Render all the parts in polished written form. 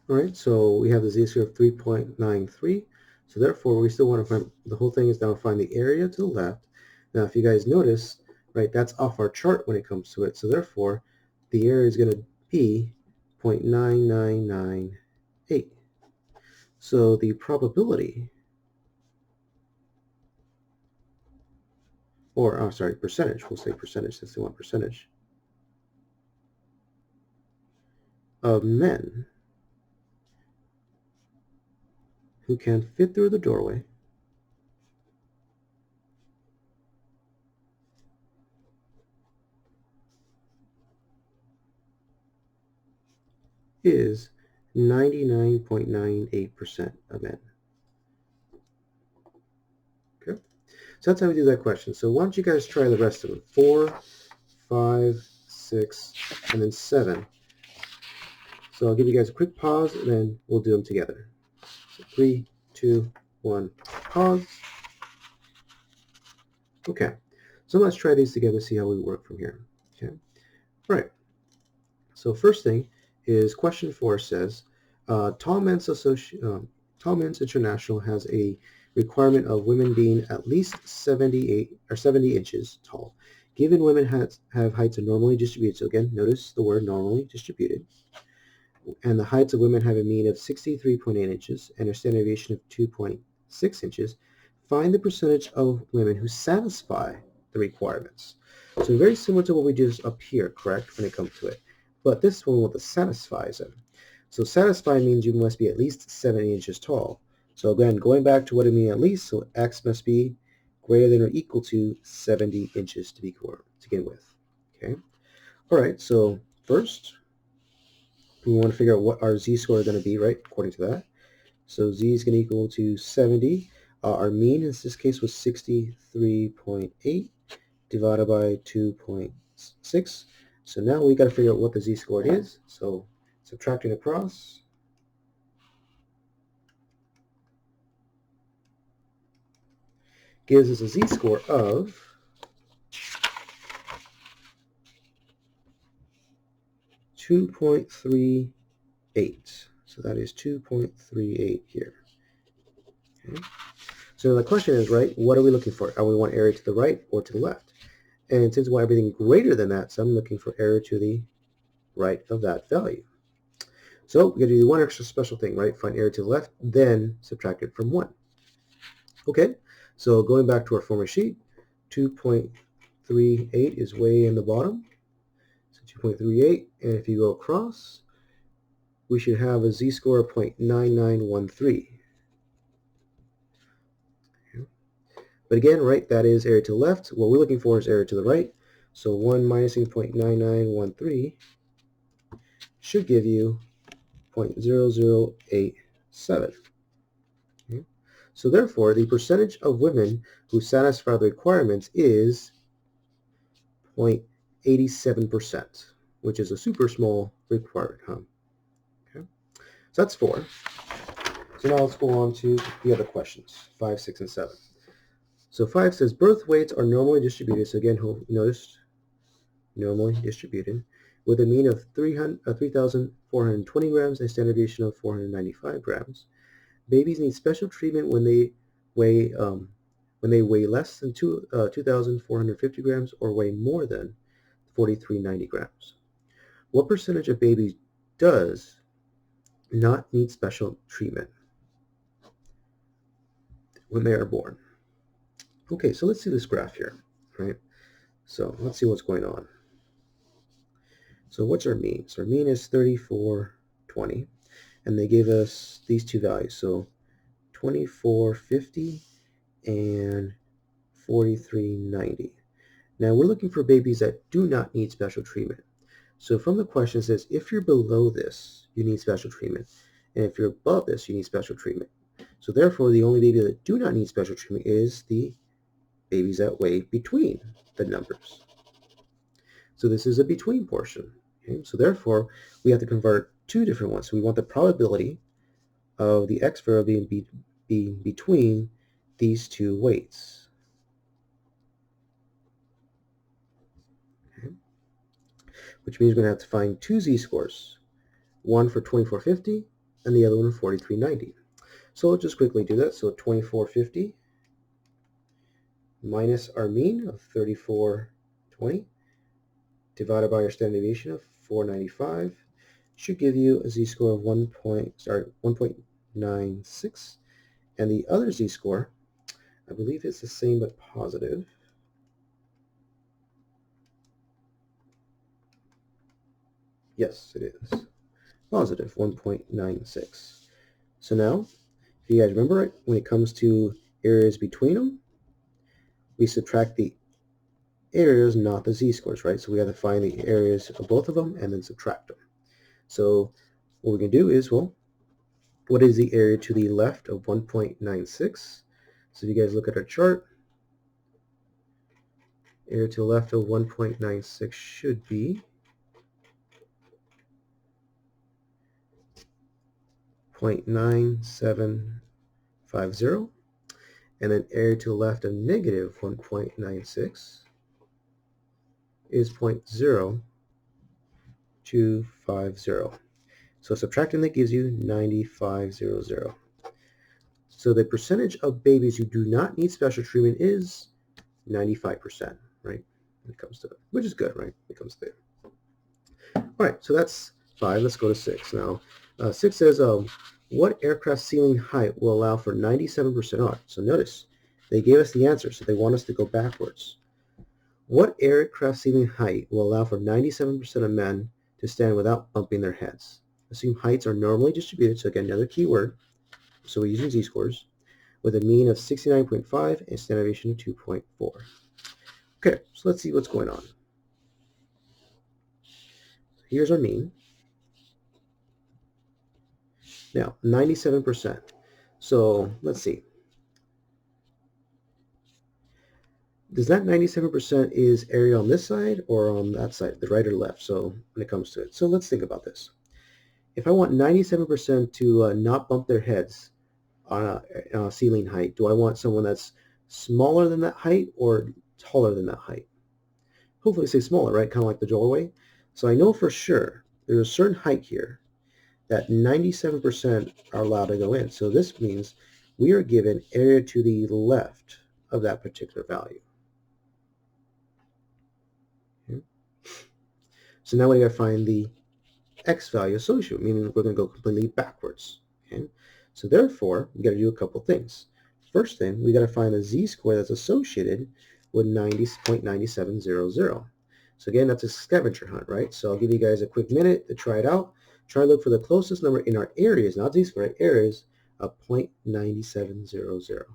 All right, so we have the z-squared of 3.93. So therefore, we still want to find, the whole thing is now find the area to the left. Now, if you guys notice, right, that's off our chart when it comes to it. So therefore, the area is going to be 0.9998. So the probability, or sorry, percentage, we'll say percentage since they want percentage, of men who can fit through the doorway is 99.98% of men. Okay, so that's how we do that question. So why don't you guys try the rest of them? 4, 5, 6, and then 7. So I'll give you guys a quick pause, and then we'll do them together. So 3, 2, 1, pause. Okay, so let's try these together, see how we work from here. Okay, all right. So first thing is question 4 says, Tall Men's International has a requirement of women being at least 78 or 70 inches tall. Given women have heights are normally distributed, so again, notice the word normally distributed, and the heights of women have a mean of 63.8 inches and a standard deviation of 2.6 inches, find the percentage of women who satisfy the requirements. So very similar to what we did up here, correct, when it comes to it. But this one with the satisfies it. So satisfy means you must be at least 70 inches tall. So again, going back to what it means at least, so x must be greater than or equal to 70 inches to begin with. Okay. All right. So first, we want to figure out what our z-score is going to be, right, according to that. So z is going to equal to 70. Our mean in this case was 63.8 divided by 2.6. So now we got to figure out what the z-score is. So subtracting across gives us a z-score of 2.38. So that is 2.38 here. Okay. So the question is, right, what are we looking for? Are we want area to the right or to the left? And since we want everything greater than that, so I'm looking for area to the right of that value. So we're going to do one extra special thing, right? Find area to the left, then subtract it from 1. Okay, so going back to our former sheet, 2.38 is way in the bottom. So 2.38, and if you go across, we should have a z-score of 0.9913. But again, right, that is area to the left. What we're looking for is area to the right. So 1 minusing 0.9913 should give you 0.0087. Okay. So therefore, the percentage of women who satisfy the requirements is 0.87%, which is a super small requirement. Okay. So that's 4. So now let's go on to the other questions, 5, 6, and 7. So 5 says birth weights are normally distributed. So again, notice normally distributed with a mean of 3,420 grams and a standard deviation of 495 grams. Babies need special treatment when they weigh less than 2,450 grams or weigh more than 4,390 grams. What percentage of babies does not need special treatment when they are born? Okay, so let's see this graph here, right? So let's see what's going on. So what's our mean? So our mean is 3420, and they give us these two values. So 2450 and 4390. Now we're looking for babies that do not need special treatment. So from the question it says, if you're below this, you need special treatment. And if you're above this, you need special treatment. So therefore, the only baby that do not need special treatment is the babies that weigh between the numbers. So this is a between portion. Okay? So therefore, we have to convert two different ones. So we want the probability of the x variable being between these two weights. Okay? Which means we're going to have to find two z-scores. One for 2450 and the other one 4390. So we'll just quickly do that. So 2450 minus our mean of 3420 divided by our standard deviation of 495 should give you a z-score of 1.96, and the other z-score, I believe it's the same but positive. Yes, it is. Positive 1.96. So now, if you guys remember it, when it comes to areas between them, we subtract the areas, not the z-scores, right? So we have to find the areas of both of them and then subtract them. So what we can do is, well, what is the area to the left of 1.96? So if you guys look at our chart, area to the left of 1.96 should be 0.9750, and then area to the left of negative 1.96 is 0.0250. So subtracting that gives you 9500. So the percentage of babies who do not need special treatment is 95%, right? When it comes to it, which is good, right? When it comes to it. All right, so that's 5. Let's go to 6 now. 6 says, what aircraft ceiling height will allow for 97% off? So notice, they gave us the answer, so they want us to go backwards. What aircraft ceiling height will allow for 97% of men to stand without bumping their heads? Assume heights are normally distributed, so again, another keyword. So we're using z-scores, with a mean of 69.5 and standard deviation of 2.4. Okay, so let's see what's going on. Here's our mean. Now, 97%. So let's see. Does that 97% is area on this side or on that side, the right or left? So when it comes to it. So let's think about this. If I want 97% to not bump their heads on a ceiling height, do I want someone that's smaller than that height or taller than that height? Hopefully say smaller, right? Kind of like the doorway. So I know for sure there's a certain height here that 97% are allowed to go in. So this means we are given area to the left of that particular value. Okay. So now we got to find the x value associated, meaning we're going to go completely backwards. Okay. So therefore, we got to do a couple things. First thing, we got to find a z-score that's associated with 90.9700. So again, that's a scavenger hunt, right? So I'll give you guys a quick minute to try it out. Try to look for the closest number in our areas, not z-score, areas of 0.9700.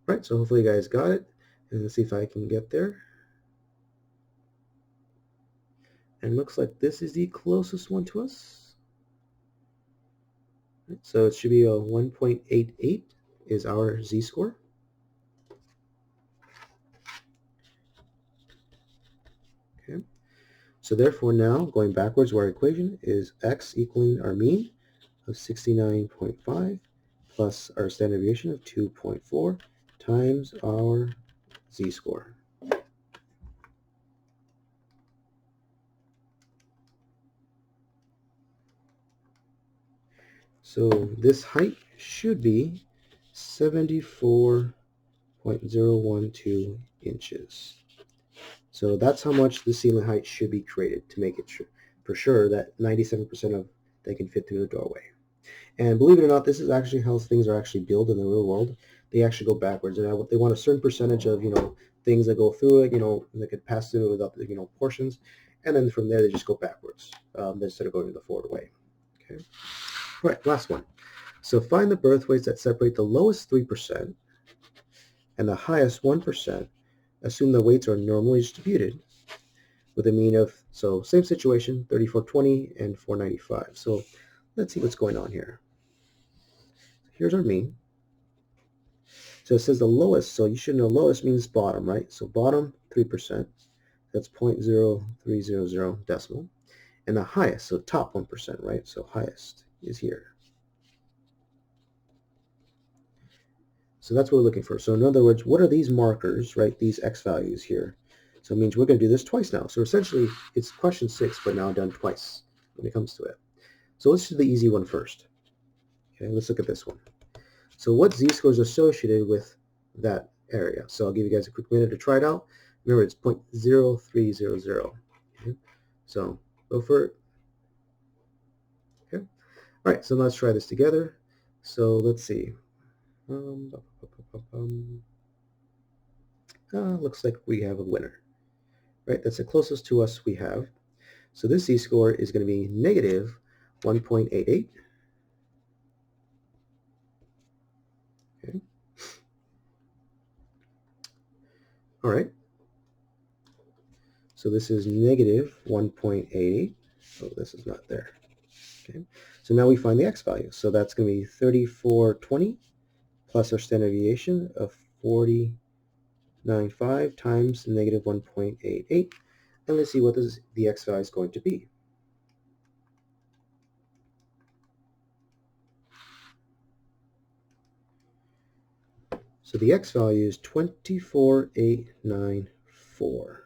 Right, so hopefully you guys got it. And let's see if I can get there. And looks like this is the closest one to us. Right, so it should be a 1.88 is our z-score. Okay. So therefore now, going backwards, our equation is x equaling our mean of 69.5 plus our standard deviation of 2.4 times our z-score. So this height should be 74.012 inches. So that's how much the ceiling height should be created to make it for sure that 97% of they can fit through the doorway. And believe it or not, this is actually how things are actually built in the real world. They actually go backwards, and they want a certain percentage of things that go through it, that could pass through it without the portions, and then from there they just go backwards instead of going the forward way. Okay. All right, last one. So find the birth weights that separate the lowest 3% and the highest 1%. Assume the weights are normally distributed with a mean of, so same situation, 3420 and 495. So let's see what's going on here. Here's our mean. So it says the lowest, so you should know lowest means bottom, right? So bottom, 3%. That's 0.0300 decimal. And the highest, so top 1%, right? So highest is here. So that's what we're looking for. So in other words, what are these markers, right? These x values here. So it means we're going to do this twice now. So essentially, it's question 6, but now done twice. when it comes to it. So let's do the easy one first. Okay, let's look at this one. So what z-score is associated with that area? So I'll give you guys a quick minute to try it out. Remember, it's 0.0300. Okay? So go for it. Okay. All right, so let's try this together. So let's see. Looks like we have a winner. Right, that's the closest to us we have. So this z-score is going to be negative 1.88. Okay. All right. So this is negative 1.88. Oh, this is not there. Okay. So now we find the x value. So that's going to be 3420 plus our standard deviation of 40.95 times negative 1.88. And let's see what the x value is going to be. So the x value is 24,894.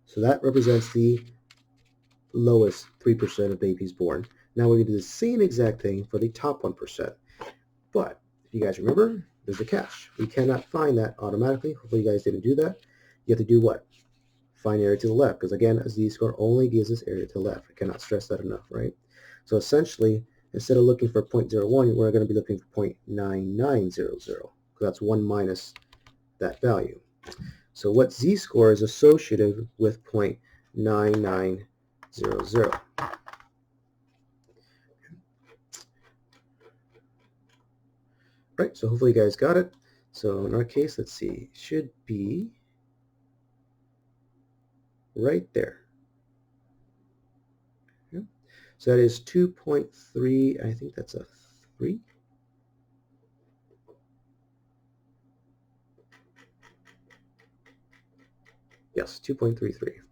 So that represents the lowest 3% of babies born. Now we're going to do the same exact thing for the top 1%. But if you guys remember, there's a catch. We cannot find that automatically. Hopefully you guys didn't do that. You have to do what? Find area to the left. Because again, a z-score only gives us area to the left. I cannot stress that enough, right? So essentially, instead of looking for 0.01, we're going to be looking for 0.9900. Because that's 1 minus that value. So what z-score is associated with 0.9900? Right, so hopefully you guys got it. So in our case, let's see, it should be right there. Okay. So that is 2.3, I think that's a 3. Yes, 2.33.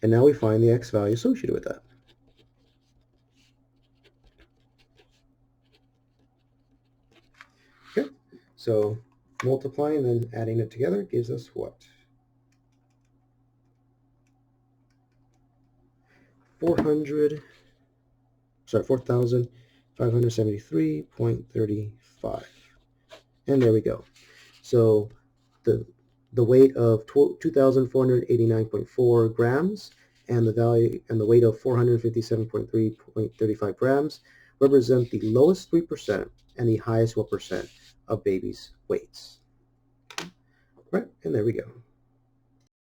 And now we find the x value associated with that. Okay, so multiplying and then adding it together gives us what? 4,573.35. And there we go. So the weight of 2,489.4 grams and the value and the weight of 457.3.35 grams represent the lowest 3% and the highest 1% of babies' weights. Right, and there we go.